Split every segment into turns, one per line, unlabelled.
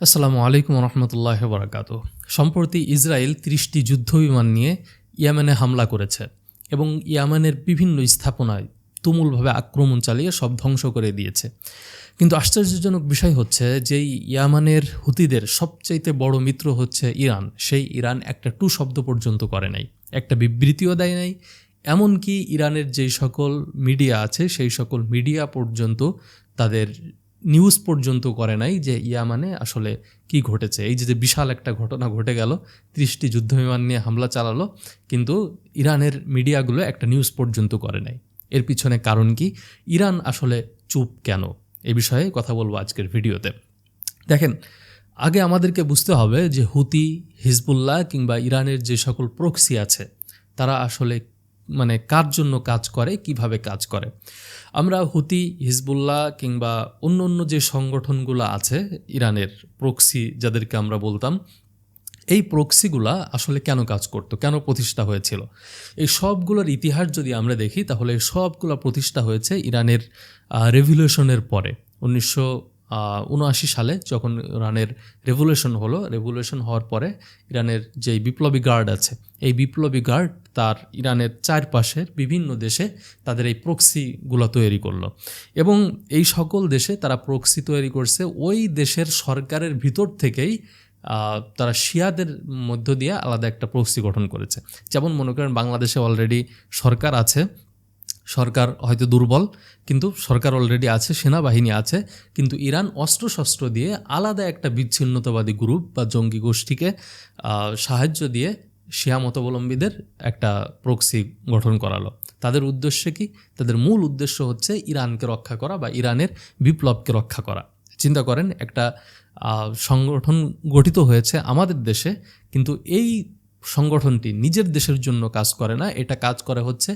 আসসালামু আলাইকুম রহমতুল্লাহ বরাকাত। সম্প্রতি ইসরায়েল ৩০টি যুদ্ধবিমান নিয়ে ইয়েমেনে হামলা করেছে এবং ইয়েমেনের বিভিন্ন স্থাপনায় তুমুলভাবে আক্রমণ চালিয়ে সব ধ্বংস করে দিয়েছে। কিন্তু আশ্চর্যজনক বিষয় হচ্ছে যে ইয়েমেনের হুতিদের সবচাইতে বড় মিত্র হচ্ছে ইরান। সেই ইরান একটা টু শব্দ পর্যন্ত করে নাই, একটা বিবৃতিও দেয় নাই। এমনকি ইরানের যেই সকল মিডিয়া আছে সেই সকল মিডিয়া পর্যন্ত তাদের নিউজ পর্যন্ত করে নাই যে ইয়ামানে আসলে কি ঘটেছে। এই যে বিশাল একটা ঘটনা ঘটে গেল, ৩০টি যুদ্ধবিমান নিয়ে হামলা চালালো, কিন্তু ইরানের মিডিয়াগুলো একটা নিউজ পর্যন্ত করে নাই। এর পিছনে কারণ কি? ইরান আসলে চুপ কেন? এ বিষয়ে কথা বলবো আজকের ভিডিওতে। দেখেন, আগে আমাদেরকে বুঝতে হবে যে হুতি, হিজবুল্লাহ কিংবা ইরানের যে সকল প্রক্সি আছে তারা আসলে কার জন্য কাজ করে, কিভাবে কাজ করে। আমরা হুতি, হিজবুল্লাহ কিংবা অন্য অন্য যে সংগঠনগুলো আছে ইরানের প্রক্সি যাদেরকে আমরা বলতাম, এই প্রক্সিগুলা আসলে কেন কাজ করত, কেন প্রতিষ্ঠা হয়েছিল, এই সবগুলোর ইতিহাস যদি আমরা দেখি তাহলে সবগুলো প্রতিষ্ঠা হয়েছে ইরানের রেভলিউশনের পরে। 1979 সালে যখন ইরানের রেভলিউশন হলো, রেভলিউশন হওয়ার পরে ইরানের যে বিপ্লবী গার্ড আছে, এই বিপ্লবী গার্ড তার ইরানের চারপাশের বিভিন্ন দেশে তাদের এই প্রক্সিগুলো তৈরি করলো এবং এই সকল দেশে তারা প্রক্সি তৈরি করছে। ওই দেশের সরকারের ভিতর থেকেই তারা শিয়াদের মধ্য দিয়ে আলাদা একটা প্রক্সি গঠন করেছে। যেমন মনে করেন বাংলাদেশে অলরেডি সরকার আছে, সরকার হয়তো দুর্বল, কিন্তু সরকার অলরেডি আছে, সেনাবাহিনী আছে, কিন্তু ইরান অস্ত্রশস্ত্র দিয়ে আলাদা একটা বিচ্ছিন্নতাবাদী গ্রুপ বা জঙ্গি গোষ্ঠীকে সাহায্য দিয়ে শিয়া মতাবলম্বীদের একটা প্রক্সি গঠন করালো। তাদের উদ্দেশ্য কি? তাদের মূল উদ্দেশ্য হচ্ছে ইরানকে রক্ষা করা বা ইরানের বিপ্লবকে রক্ষা করা। চিন্তা করেন, একটা সংগঠন গঠিত হয়েছে আমাদের দেশে, কিন্তু এই সংগঠনটি নিজের দেশের জন্য কাজ করে না, এটা কাজ করে হচ্ছে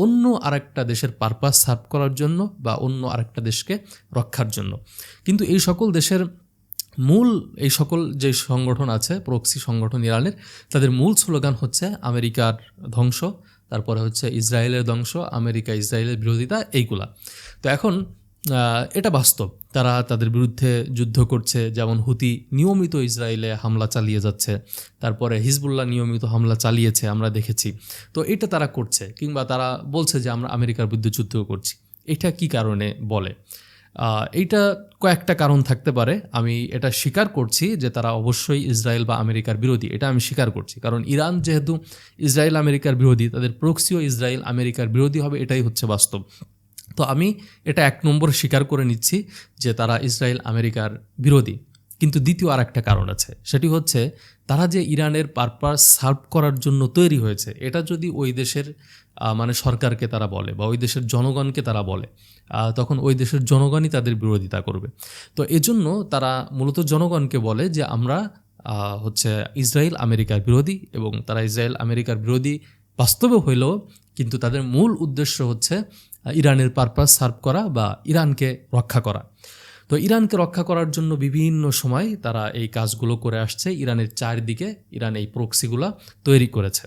অন্য আরেকটা দেশের পারপাস সার্ভ করার জন্য বা অন্য আরেকটা দেশকে রক্ষার জন্য। কিন্তু এই সকল দেশের মূল, এই সকল যে সংগঠন আছে প্রক্সি সংগঠন ইরানের, তাদের মূল স্লোগান হচ্ছে আমেরিকার ধ্বংস, তারপরে হচ্ছে ইসরায়েলের ধ্বংস, আমেরিকা ইসরায়েলের বিরোধিতা, এইগুলা। তো এখন এটা বাস্তব, তারা তাদের বিরুদ্ধে যুদ্ধ করছে। যেমন হুতি নিয়মিত ইসরায়েলে হামলা চালিয়ে যাচ্ছে, তারপরে হিজবুল্লাহ নিয়মিত হামলা চালিয়েছে, আমরা দেখেছি। তো এটা তারা করছে, কিংবা তারা বলছে যে আমরা আমেরিকার বিরুদ্ধে যুদ্ধ করছি। এটা কি কারণে বলে? এইটা কয়েকটা কারণ থাকতে পারে। আমি এটা স্বীকার করছি যে তারা অবশ্যই ইসরায়েল বা আমেরিকার বিরোধী, এটা আমি স্বীকার করছি। কারণ ইরান যেহেতু ইসরায়েল আমেরিকার বিরোধী, তাদের প্রক্সিও ইসরায়েল আমেরিকার বিরোধী হবে, এটাই হচ্ছে বাস্তব। তো আমি এটা 1 নম্বর স্বীকার করে নিচ্ছি যে তারা ইসরায়েল আমেরিকার বিরোধী। কিন্তু দ্বিতীয় আর একটা কারণ আছে, সেটি হচ্ছে তারা যে ইরানের পারপাস সার্ভ করার জন্য তৈরি হয়েছে, এটা যদি ওই দেশের সরকারকে তারা বলে বা ওই দেশের জনগণকে তারা বলে, তখন ওই দেশের জনগণই তাদের বিরোধিতা করবে। তো এজন্য তারা মূলত জনগণকে বলে যে আমরা হচ্ছে ইসরায়েল আমেরিকার বিরোধী, এবং তারা ইসরায়েল আমেরিকার বিরোধী বাস্তবে হইলেও কিন্তু তাদের মূল উদ্দেশ্য হচ্ছে ইরানের পারপাস সার্ভ করা বা ইরানকে রক্ষা করা। তো ইরানকে রক্ষা করার জন্য বিভিন্ন সময় তারা এই কাজগুলো করে আসছে। ইরানের চারদিকে ইরান এই প্রক্সিগুলা তৈরি করেছে।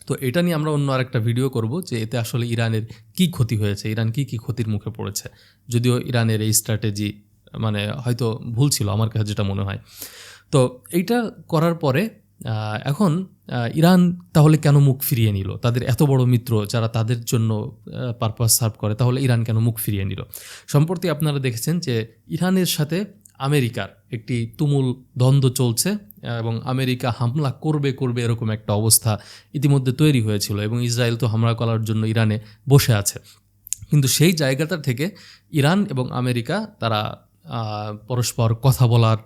তো এটা নিয়ে আমরা অন্য আরেকটা ভিডিও করব যে এতে আসলে ইরানের কি ক্ষতি হয়েছে, ইরান কি কি ক্ষতির মুখে পড়েছে। যদিও ইরানের এই স্ট্র্যাটেজি হয়তো ভুল ছিল, আমার কাছে যেটা মনে হয়। তো এইটা করার পরে এখন ইরান তাহলে কেন মুখ ফিরিয়ে নিল? তাদের এত বড় মিত্র যারা তাদের জন্য পারপাস সার্ভ করে, তাহলে ইরান কেন মুখ ফিরিয়ে নিল? সম্প্রতি আপনারা দেখেছেন যে ইরানের সাথে আমেরিকার একটি তুমুল দ্বন্দ্ব চলছে এবং আমেরিকা হামলা করবে এরকম একটা অবস্থা ইতিমধ্যে তৈরি হয়েছিল, এবং ইসরায়েল তো হামলা করার জন্য ইরানে বসে আছে। কিন্তু সেই জায়গাটা থেকে ইরান এবং আমেরিকা তারা পরস্পর কথা বলার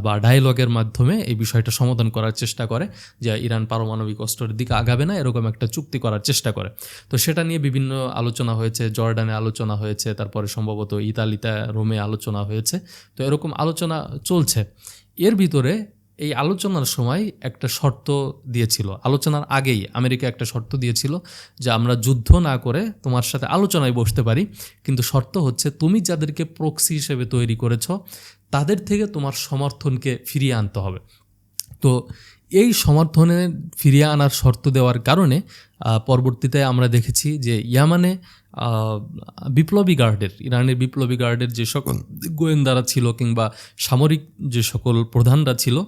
বা ডায়ালগের মাধ্যমে এই বিষয়টা সমাধান করার চেষ্টা করে যে ইরান পারমাণবিক অস্ত্রের দিকে আগাবে না, এরকম একটা চুক্তি করার চেষ্টা করে। তো সেটা নিয়ে বিভিন্ন আলোচনা হয়েছে, জর্ডানে আলোচনা হয়েছে, তারপরে সম্ভবত ইতালিতে, রোমে আলোচনা হয়েছে। তো এরকম আলোচনা চলছে। এর ভিতরে এই আলোচনার সময় একটা শর্ত দিয়েছিল, আলোচনার আগেই আমেরিকা একটা শর্ত দিয়েছিল যে আমরা যুদ্ধ না করে তোমার সাথে আলোচনায় বসতে পারি, কিন্তু শর্ত হচ্ছে তুমি যাদেরকে প্রক্সি হিসেবে তৈরি করেছ তাদের থেকে তোমার সমর্থনকে ফিরিয়ে আনতে হবে। তো এই সমর্থনে ফিরিয়ে আনার শর্ত দেওয়ার কারণে পরবর্তীতে আমরা দেখেছি যে ইয়ামানে বিপ্লবী গার্ডের, ইরানের বিপ্লবী গার্ডের যে সকল গোয়েন্দারা ছিল কিংবা সামরিক যে সকল প্রধানরা ছিল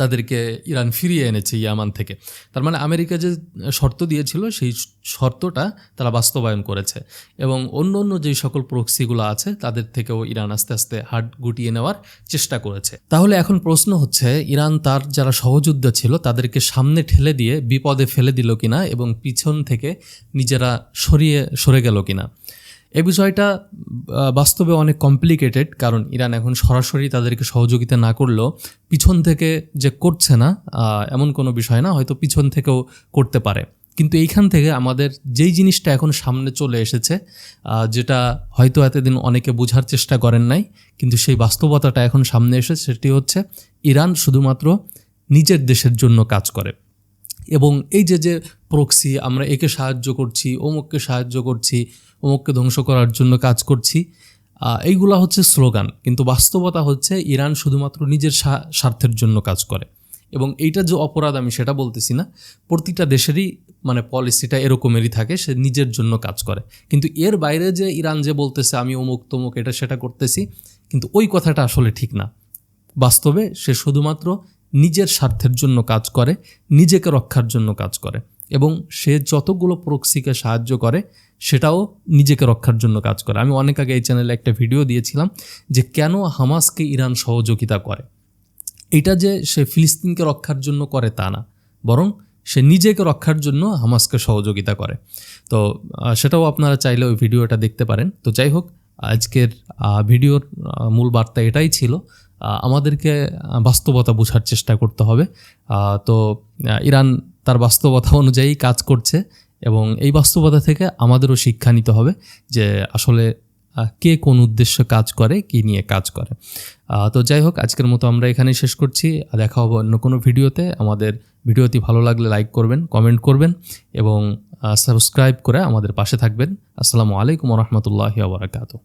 তাদেরকে ইরান ফিরিয়ে এনেছে ইয়ামান থেকে। তার মানে আমেরিকা যে শর্ত দিয়েছিল সেই শর্তটা তারা বাস্তবায়ন করেছে এবং অন্য অন্য যে সকল প্রক্সিগুলো আছে তাদের থেকেও ইরান আস্তে আস্তে হাত গুটিয়ে নেওয়ার চেষ্টা করেছে। তাহলে এখন প্রশ্ন হচ্ছে, ইরান তার যারা সহযোদ্ধা ছিল তাদেরকে সামনে ঠেলে দিয়ে বিপদে ফেলে দিল কিনা এবং পিছন থেকে নিজেরা সরে গেল কিনা। এই বিষয়টা বাস্তবে অনেক কমপ্লিকেটেড, কারণ ইরান এখন সরাসরি তাদেরকে সহযোগিতা না করলেও পিছন থেকে যে করছে না এমন কোনো বিষয় না, হয়তো পিছন থেকেও করতে পারে। কিন্তু এইখান থেকে আমাদের যেই জিনিসটা এখন সামনে চলে এসেছে, যেটা হয়তো এতদিন অনেকে বোঝার চেষ্টা করেন নাই, কিন্তু সেই বাস্তবতাটা এখন সামনে এসেছে, সেটি হচ্ছে ইরান শুধুমাত্র নিজের দেশের জন্য কাজ করে। এবং এই যে প্রক্সি, আমরা একে সাহায্য করছি, অমুককে সাহায্য করছি, অমুককে ধ্বংস করার জন্য কাজ করছি, এইগুলা হচ্ছে স্লোগান, কিন্তু বাস্তবতা হচ্ছে ইরান শুধুমাত্র নিজের স্বার্থের জন্য কাজ করে। এবং এইটা যে অপরাধ আমি সেটা বলতেছি না, প্রতিটা দেশেরই মানে পলিসিটা এরকমেরই থাকে, সে নিজের জন্য কাজ করে। কিন্তু এর বাইরে যে ইরান যে বলতেছে আমি অমুক তমুক এটা সেটা করতেছি, কিন্তু ওই কথাটা আসলে ঠিক না। বাস্তবে সে শুধুমাত্র নিজের স্বার্থের জন্য কাজ করে, নিজেকে রক্ষার জন্য কাজ করে, এবং সে যতগুলো প্রক্সিকে সাহায্য করে সেটাও নিজেকে রক্ষার জন্য কাজ করে। আমি অনেক আগে এই চ্যানেলে একটা ভিডিও দিয়েছিলাম যে কেন হামাসকে ইরান সহযোগিতা করে। এটা যে সে ফিলিস্তিনকে রক্ষার জন্য করে তা না, বরং সে নিজেকে রক্ষার জন্য হামাসকে সহযোগিতা করে। তো সেটাও আপনারা চাইলে ওই ভিডিওটা দেখতে পারেন। তো যাই হোক, আজকের ভিডিওর মূল বার্তা এটাই ছিল, আমাদেরকে বাস্তবতা বোঝার চেষ্টা করতে হবে। তো ইরান তার বাস্তবতা অনুযায়ী কাজ করছে এবং এই বাস্তবতা থেকে আমাদেরও শিক্ষা নিতে হবে যে আসলে কে কোন উদ্দেশ্যে কাজ করে, কি নিয়ে কাজ করে। তো যাই হোক, আজকের মতো আমরা এখানেই শেষ করছি। দেখা হবে অন্য কোনো ভিডিওতে। আমাদের ভিডিওটি ভালো লাগলে লাইক করবেন, কমেন্ট করবেন এবং সাবস্ক্রাইব করে আমাদের পাশে থাকবেন। আসসালামু আলাইকুম ওয়া রাহমাতুল্লাহি ওয়া বারাকাতুহু।